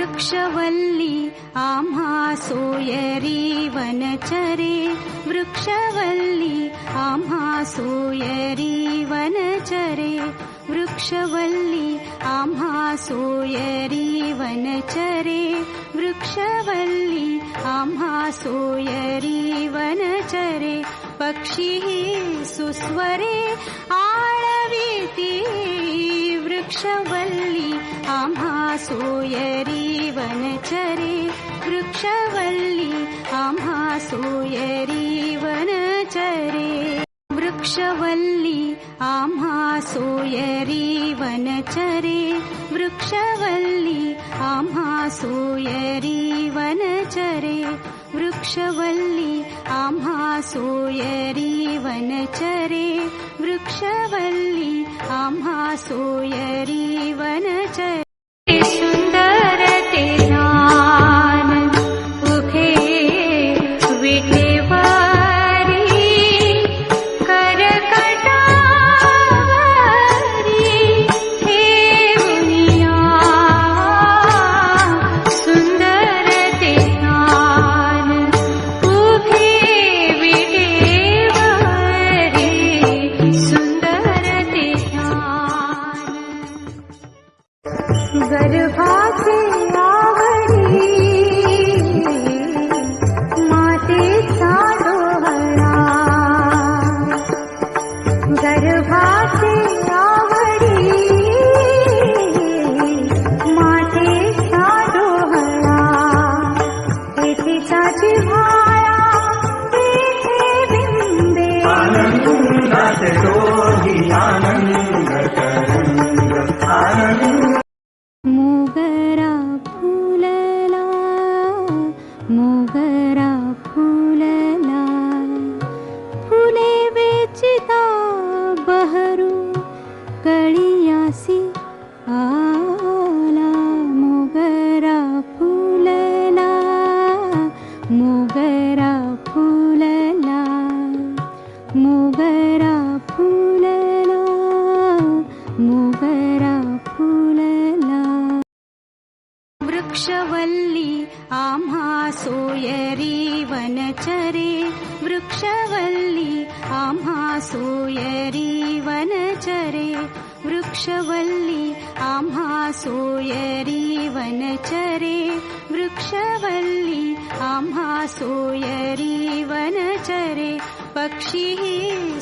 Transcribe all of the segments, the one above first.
वृक्षवल्ली आम्हा सोयरी वनचरे, वृक्षवल्ली आम्हा सोयरी वनचरे, वृक्षवल्ली आम्हा सोयरी वनचरे, वृक्षवल्ली आम्हा सोयरी वनचरे, पक्षी सुस्वरे आळविती, वृक्षवल्ली आम्हा सोयरी वनचरे, वृक्षवल्ली आम्हा सोयरी वनचरे, वृक्षवल्ली आम्हा सोयरी वनचरे, वृक्षवल्ली आम्हा सोयरी वनचरे, वृक्षवल्ली आम्हा सोयरी वनचरे, वृक्षवल्ली आम्हा सोयरी वनचरे, सुंदर ते ज्ञान उभे विटेवरी, करकटावरी ठेवूनिया, सुंदर ते ज्ञान उभे विटेवरी, सुंदर ते ज्ञान गर्भाचे आवडी मातेचा डोहळा, गर्भाचे आवडी मातेचा डोहळा, तेथेचा जिव्हाळा तेथे बिंबे, आनंदाचे डोही आनंद तरंग, आनंद मोगरा फुलला, मोगरा फुलला, फुले वेचिता बहरू कळियासी आला, मोगरा फुलला, मोगरा फुलला, मोगरा फुलला, मोगरा फुलला, वृक्षवल्ली आम्हा सोयरी वनचरे, वृक्षवल्ली आम्हा सोयरी वनचरे, वृक्षवल्ली आम्हा सोयरी वनचरे, वृक्षवल्ली आम्हा सोयरी वनचरे, पक्षी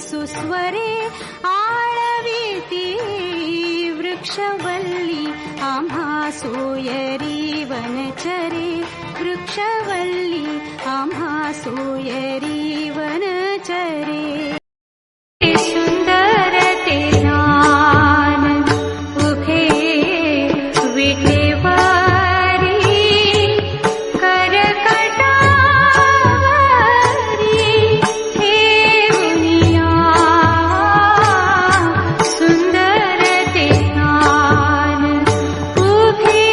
सुस्वरे आळविती, वृक्षवल्ली आम्हा सोयरी वनचरे, वृक्षवल्ली आम्हा सोयरी वनचरे, सुंदर ते ज्ञान उभे विटेवरी, करकटावरी ठेवूनिया, सुंदर ते ज्ञान उभे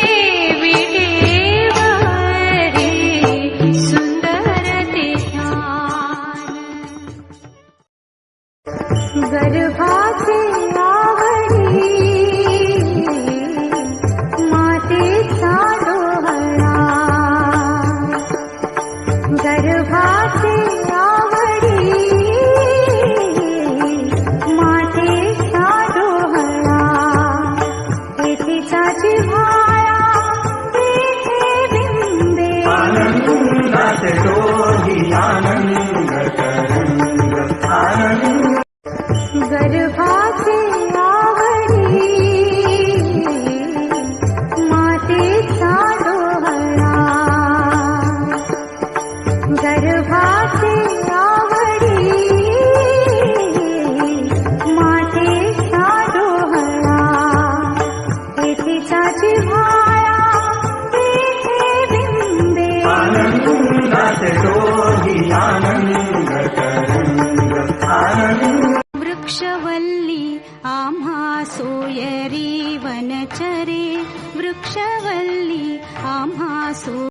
विटेवरी, सुंदर ते ज्ञान गर्भाचे आवडी मातेचा डोहळा, गर्भाचे आवडी मातेचा डोहळा, तेथेचा जिव्हाळा तेथे बिंबे, आनंदाचे